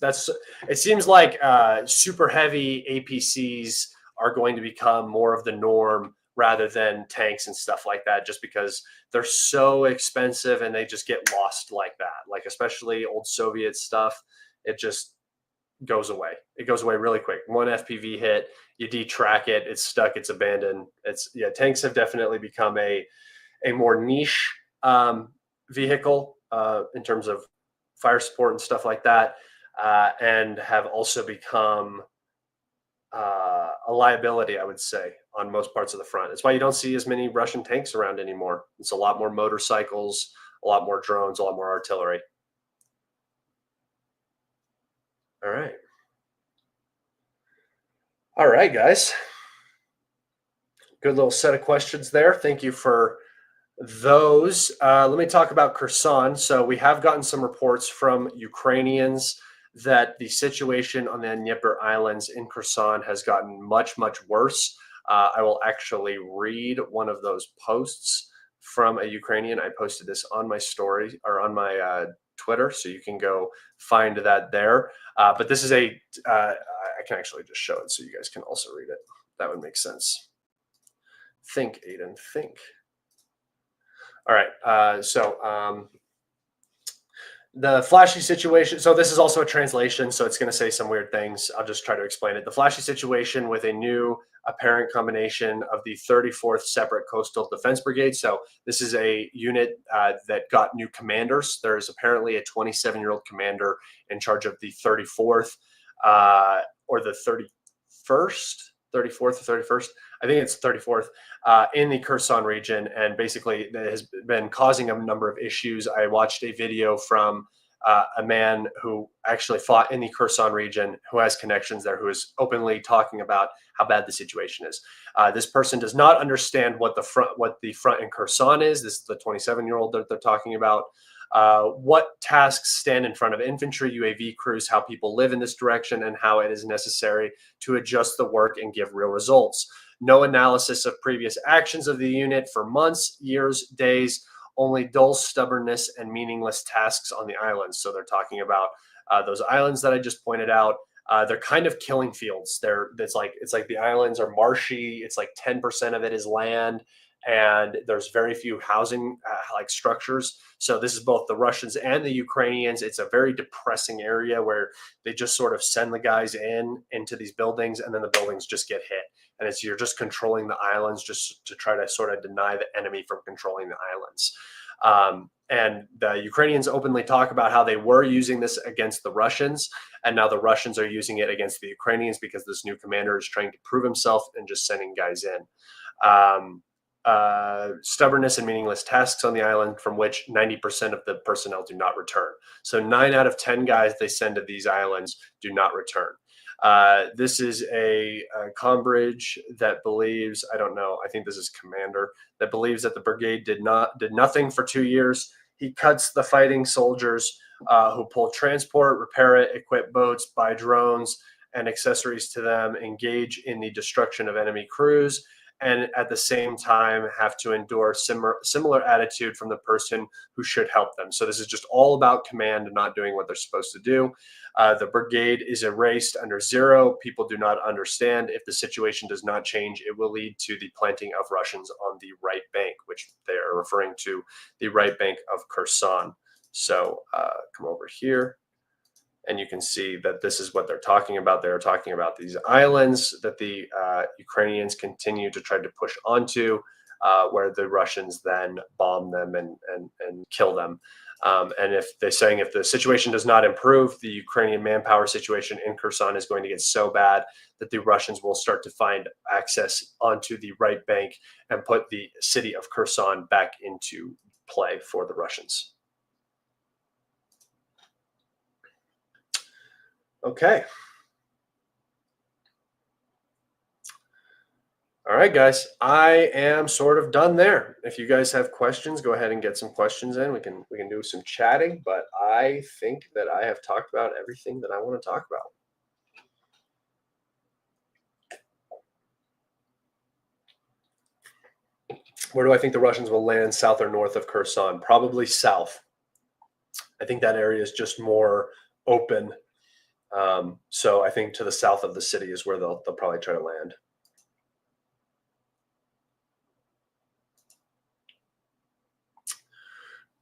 A: it seems like super heavy APCs are going to become more of the norm rather than tanks and stuff like that, just because they're so expensive and they just get lost like that. Like especially old Soviet stuff, it just goes away. It goes away really quick. One FPV hit, you detrack it, it's stuck, it's abandoned. Tanks have definitely become a more niche vehicle in terms of fire support and stuff like that, and have also become a liability, I would say, on most parts of the front. That's why you don't see as many Russian tanks around anymore. It's a lot more motorcycles, a lot more drones, a lot more artillery. All right. All right, guys. Good little set of questions there. Thank you for those. Let me talk about Kherson. So we have gotten some reports from Ukrainians that the situation on the Dnieper Islands in Kherson has gotten much, much worse. I will actually read one of those posts from a Ukrainian. I posted this on my story or on my Twitter, so you can go find that there. But this is I can actually just show it so you guys can also read it. That would make sense. Think, Aiden, think. All right, so the flashy situation. So this is also a translation, so it's going to say some weird things. I'll just try to explain it. The flashy situation with a new apparent combination of the 34th Separate Coastal Defense Brigade. So this is a unit that got new commanders. There is apparently a 27-year-old commander in charge of the 34th or the 31st, 34th or 31st. I think it's 34th in the Kherson region, and basically that has been causing a number of issues. I watched a video from a man who actually fought in the Kherson region, who has connections there, who is openly talking about how bad the situation is. This person does not understand what the front in Kherson is. This is the 27-year-old that they're talking about. What tasks stand in front of infantry, UAV crews, how people live in this direction, and how it is necessary to adjust the work and give real results. No analysis of previous actions of the unit for months, years, days, only dull stubbornness and meaningless tasks on the islands. So they're talking about those islands that I just pointed out. They're kind of killing fields. It's like the islands are marshy. It's like 10% of it is land, and there's very few housing like structures. So this is both the Russians and the Ukrainians. It's a very depressing area where they just sort of send the guys into these buildings, and then the buildings just get hit. And you're just controlling the islands just to try to sort of deny the enemy from controlling the islands. And the Ukrainians openly talk about how they were using this against the Russians, and now the Russians are using it against the Ukrainians because this new commander is trying to prove himself and just sending guys in. Stubbornness and meaningless tasks on the island, from which 90% of the personnel do not return. So 9 out of 10 guys they send to these islands do not return. This is a comm bridge that believes, I don't know, I think this is commander, that believes that the brigade did nothing for 2 years. He cuts the fighting soldiers who pull transport, repair it, equip boats, buy drones and accessories to them, engage in the destruction of enemy crews, and at the same time have to endure similar attitude from the person who should help them. So this is just all about command and not doing what they're supposed to do. The brigade is erased under 0. People do not understand. If the situation does not change, it will lead to the planting of Russians on the right bank, which they are referring to the right bank of Kherson. So come over here. And you can see that this is what they're talking about. They're talking about these islands that the Ukrainians continue to try to push onto, where the Russians then bomb them and kill them. And if they're saying if the situation does not improve, the Ukrainian manpower situation in Kherson is going to get so bad that the Russians will start to find access onto the right bank and put the city of Kherson back into play for the Russians. Okay. All right, guys, I am sort of done there. If you guys have questions, go ahead and get some questions in. We can do some chatting, but I think that I have talked about everything that I want to talk about. Where do I think the Russians will land, south or north of Kherson? Probably south. I think that area is just more open. So I think to the south of the city is where they'll probably try to land.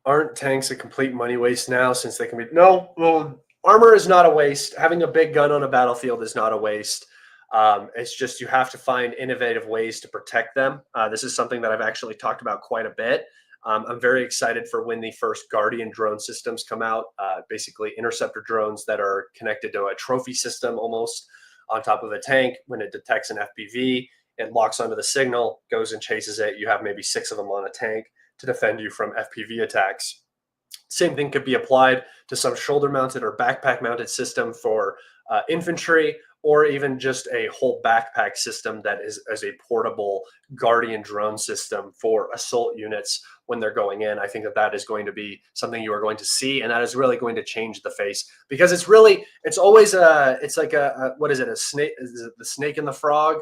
A: Aren't tanks a complete money waste now since they can be? No, well, armor is not a waste. Having a big gun on a battlefield is not a waste. It's just you have to find innovative ways to protect them. This is something that I've actually talked about quite a bit. I'm very excited for when the first Guardian drone systems come out, basically interceptor drones that are connected to a trophy system almost on top of a tank. When it detects an FPV, it locks onto the signal, goes and chases it. You have maybe 6 of them on a tank to defend you from FPV attacks. Same thing could be applied to some shoulder-mounted or backpack-mounted system for infantry, or even just a whole backpack system that is as a portable Guardian drone system for assault units when they're going in. I think that that is going to be something you are going to see, and that is really going to change the face, because it's always it's like what is it, a snake? Is it the snake and the frog?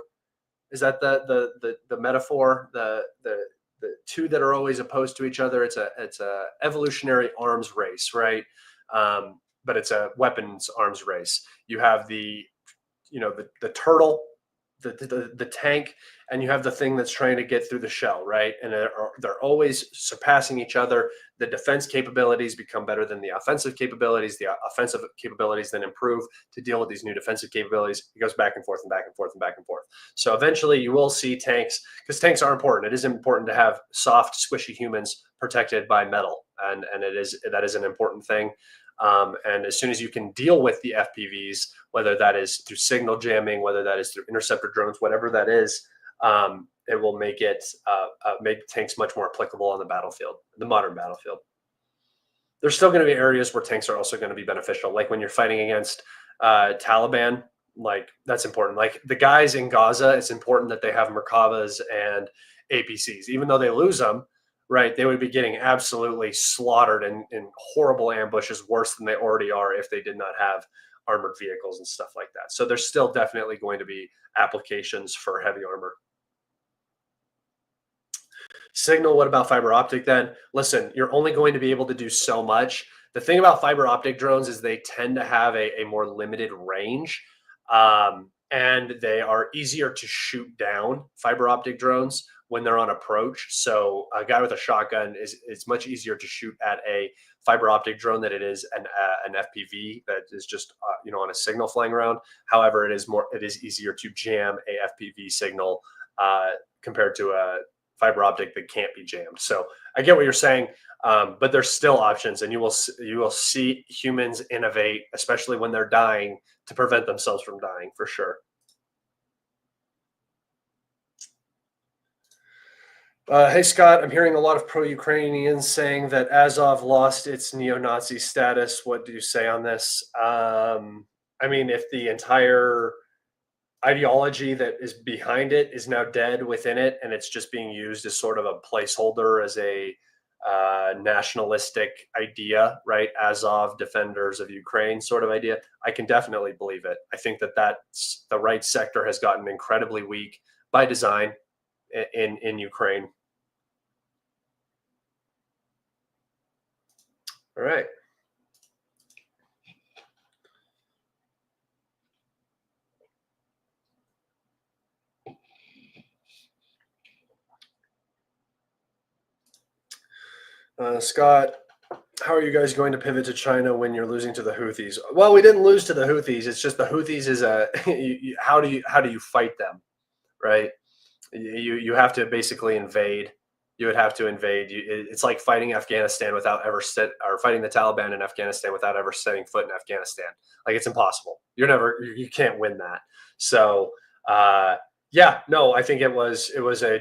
A: Is that the metaphor? The two that are always opposed to each other. It's a evolutionary arms race, right? But it's a weapons arms race. You have the turtle, the tank, and you have the thing that's trying to get through the shell, right? And they're always surpassing each other. The defense capabilities become better than the offensive capabilities. The offensive capabilities then improve to deal with these new defensive capabilities. It goes back and forth and back and forth and back and forth. So eventually you will see tanks, because tanks are important. It is important to have soft, squishy humans protected by metal, and that is an important thing. And as soon as you can deal with the FPVs, whether that is through signal jamming, whether that is through interceptor drones, whatever that is, it will make tanks much more applicable on the battlefield, the modern battlefield. There's still going to be areas where tanks are also going to be beneficial, like when you're fighting against Taliban. Like, that's important. Like the guys in Gaza, it's important that they have Merkavas and APCs, even though they lose them. Right, they would be getting absolutely slaughtered in horrible ambushes, worse than they already are if they did not have armored vehicles and stuff like that. So there's still definitely going to be applications for heavy armor. Signal, what about fiber optic then? Listen, you're only going to be able to do so much. The thing about fiber optic drones is they tend to have a more limited range, and they are easier to shoot down, fiber optic drones, when they're on approach. So a guy with a shotgun it's much easier to shoot at a fiber optic drone than it is an FPV that is just on a signal flying around. However, it is easier to jam a FPV signal compared to a fiber optic that can't be jammed. So I get what you're saying, but there's still options, and you will see humans innovate, especially when they're dying, to prevent themselves from dying, for sure. Hey, Scott, I'm hearing a lot of pro-Ukrainians saying that Azov lost its neo-Nazi status. What do you say on this? I mean, if the entire ideology that is behind it is now dead within it, and it's just being used as sort of a placeholder, as a nationalistic idea, right? Azov, defenders of Ukraine, sort of idea. I can definitely believe it. I think that that's the right sector has gotten incredibly weak by design in Ukraine. All right. Scott, how are you guys going to pivot to China when you're losing to the Houthis? Well, we didn't lose to the Houthis. It's just the Houthis is a how do you fight them, right? You have to basically invade. You would have to invade. It's like fighting Afghanistan without ever or fighting the Taliban in Afghanistan without ever setting foot in Afghanistan. Like, it's impossible. You can't win that. So yeah, no, I think it was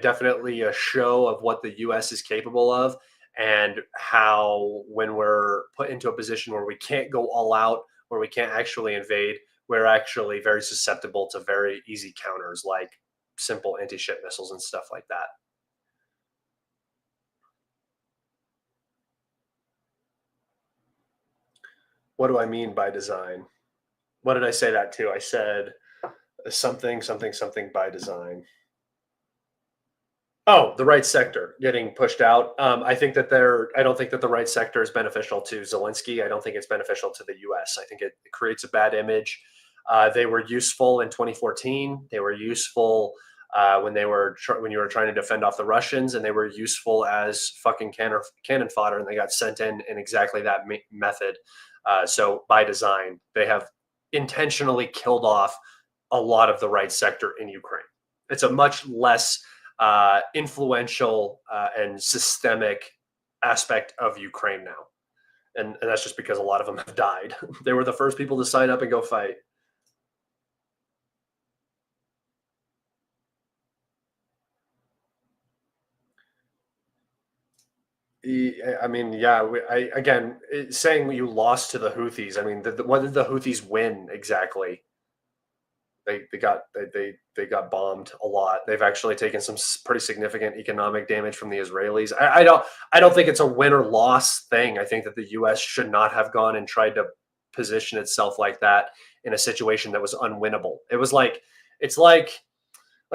A: definitely a show of what the U.S. is capable of, and how when we're put into a position where we can't go all out, where we can't actually invade, we're actually very susceptible to very easy counters, like simple anti-ship missiles and stuff like that. What do I mean by design? What did I say that to? I said something, something, something by design. Oh, the right sector getting pushed out. I think that I don't think that the right sector is beneficial to Zelensky. I don't think it's beneficial to the U.S. I think it creates a bad image. They were useful in 2014. They were useful when when you were trying to defend off the Russians, and they were useful as fucking cannon fodder, and they got sent in exactly that method. So by design, they have intentionally killed off a lot of the right sector in Ukraine. It's a much less influential and systemic aspect of Ukraine now. And that's just because a lot of them have died. They were the first people to sign up and go fight. I mean, yeah. Again, saying you lost to the Houthis. I mean, what did the Houthis win exactly? They got bombed a lot. They've actually taken some pretty significant economic damage from the Israelis. I don't think it's a win or loss thing. I think that the U.S. should not have gone and tried to position itself like that in a situation that was unwinnable. It's like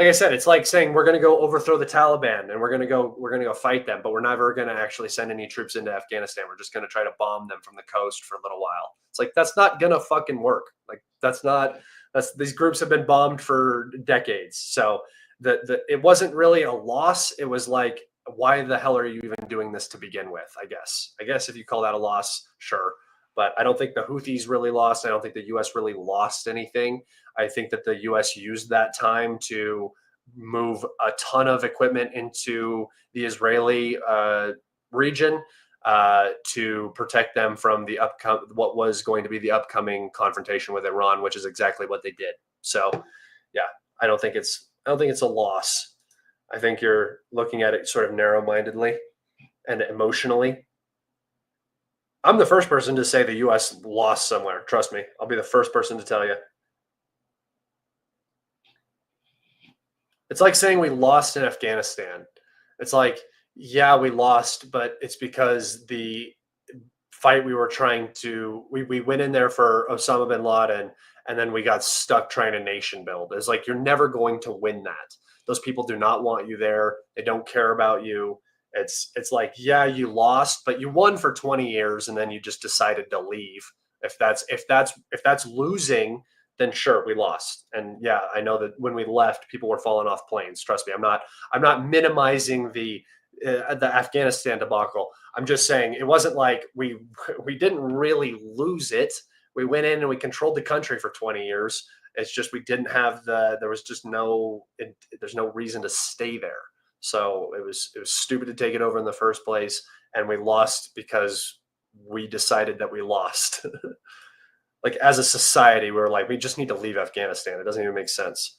A: I said, it's like saying we're going to go overthrow the Taliban and we're going to go fight them, but we're never going to actually send any troops into Afghanistan. We're just going to try to bomb them from the coast for a little while. It's like, that's not going to fucking work. Like, these groups have been bombed for decades. So it wasn't really a loss. It was like, why the hell are you even doing this to begin with? I guess if you call that a loss, sure. But I don't think the Houthis really lost. I don't think the U.S. really lost anything. I think that the U.S. used that time to move a ton of equipment into the Israeli region to protect them from what was going to be the upcoming confrontation with Iran, which is exactly what they did. So, yeah, I don't think it's a loss. I think you're looking at it sort of narrow-mindedly and emotionally. I'm the first person to say the U.S. lost somewhere. Trust me. I'll be the first person to tell you. It's like saying we lost in Afghanistan. It's like, yeah, we lost, but it's because the fight we went in there for Osama bin Laden, and then we got stuck trying to nation build. It's like, you're never going to win that. Those people do not want you there. They don't care about you. It's like, yeah, you lost, but you won for 20 years, and then you just decided to leave. If that's losing, then sure, we lost. And yeah, I know that when we left, people were falling off planes. Trust me, I'm not minimizing the Afghanistan debacle. I'm just saying it wasn't like we didn't really lose it. We went in and we controlled the country for 20 years. It's just we didn't have there's no reason to stay there. So it was stupid to take it over in the first place, and we lost because we decided that we lost. Like, as a society, we were like, we just need to leave Afghanistan. It doesn't even make sense.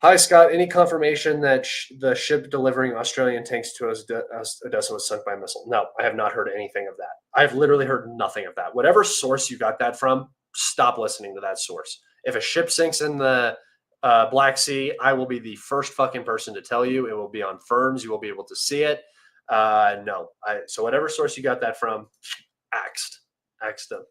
A: Hi, Scott. Any confirmation that the ship delivering Australian tanks to Odessa was sunk by a missile? No, I have not heard anything of that. I've literally heard nothing of that. Whatever source you got that from, stop listening to that source. If a ship sinks in the Black Sea, I will be the first fucking person to tell you. It will be on firms. You will be able to see it. No. So whatever source you got that from, axed them.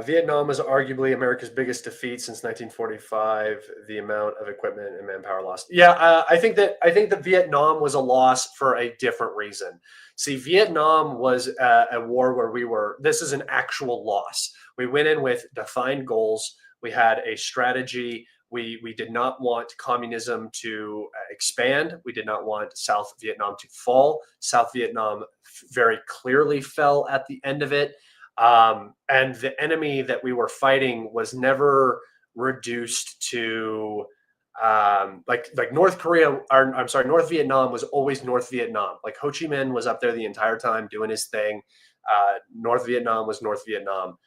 A: Vietnam was arguably America's biggest defeat since 1945. The amount of equipment and manpower lost. Yeah, I think that Vietnam was a loss for a different reason. See, Vietnam was a war where we were. This is an actual loss. We went in with defined goals. We had a strategy. We did not want communism to expand. We did not want South Vietnam to fall. South Vietnam very clearly fell at the end of it. And the enemy that we were fighting was never reduced to like North Korea, or I'm sorry, North Vietnam was always North Vietnam. Like Ho Chi Minh was up there the entire time doing his thing. North Vietnam was North Vietnam.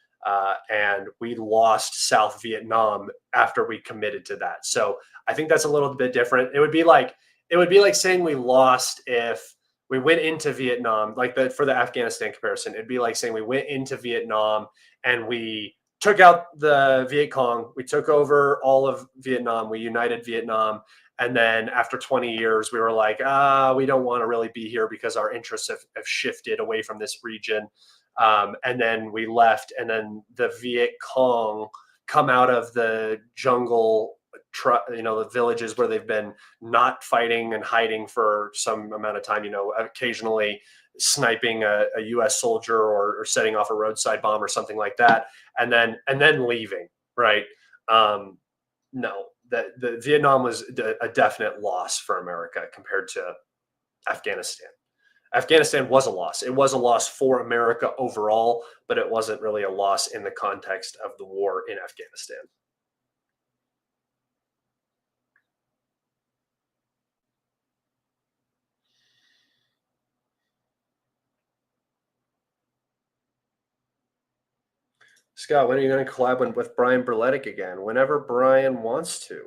A: And we lost South Vietnam after we committed to that. So I think that's a little bit different. It would be like saying we lost if we went into Vietnam, like for the Afghanistan comparison. It'd be like saying we went into Vietnam and we took out the Viet Cong, we took over all of Vietnam, we united Vietnam, and then after 20 years, we were like, we don't want to really be here because our interests have shifted away from this region. And then we left, and then the Viet Cong come out of the jungle, the villages where they've been not fighting and hiding for some amount of time, occasionally sniping a U.S. soldier or setting off a roadside bomb or something like that, and then leaving, right? No, the Vietnam was a definite loss for America compared to Afghanistan. Afghanistan was a loss. It was a loss for America overall, but it wasn't really a loss in the context of the war in Afghanistan. Scott, when are you going to collab with Brian Berletic again? Whenever Brian wants to.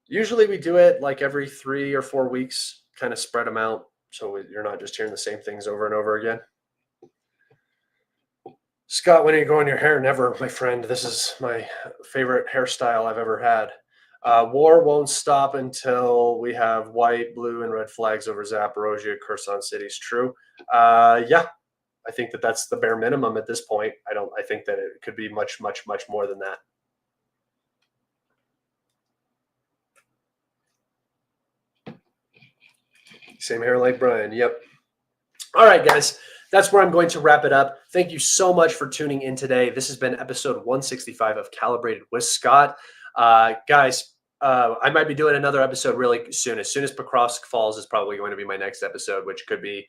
A: Usually we do it like every 3 or 4 weeks, kind of spread them out so you're not just hearing the same things over and over again. Scott, when are you growing your hair? Never, my friend. This is my favorite hairstyle I've ever had. War won't stop until we have white, blue, and red flags over Zaporozhye, Kherson cities. True. Yeah, I think that's the bare minimum at this point. I think that it could be much, much, much more than that. Same hair like Brian. Yep. All right, guys. That's where I'm going to wrap it up. Thank you so much for tuning in today. This has been episode 165 of Kalibrated with Scott. Guys, I might be doing another episode really soon. As soon as Pokrovsk falls is probably going to be my next episode, which could be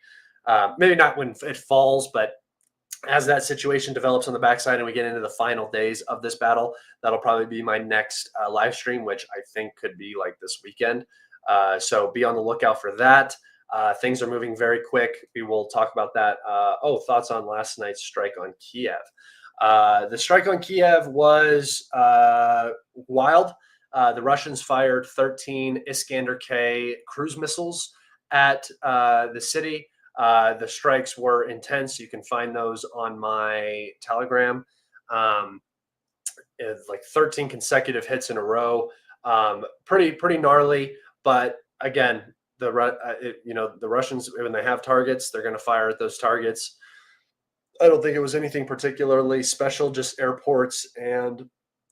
A: maybe not when it falls, but as that situation develops on the backside and we get into the final days of this battle, that'll probably be my next live stream, which I think could be like this weekend. So be on the lookout for that. Things are moving very quick. We will talk about that. Thoughts on last night's strike on Kiev. The strike on Kiev was wild. The Russians fired 13 Iskander-K cruise missiles at the city. The strikes were intense. You can find those on my Telegram. It's like 13 consecutive hits in a row. Pretty gnarly. But again, the Russians, when they have targets, they're going to fire at those targets. I don't think it was anything particularly special, just airports and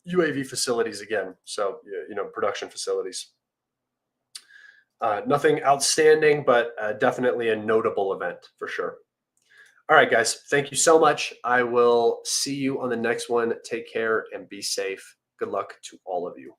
A: UAV facilities again. So, production facilities. Nothing outstanding, but definitely a notable event for sure. All right, guys. Thank you so much. I will see you on the next one. Take care and be safe. Good luck to all of you.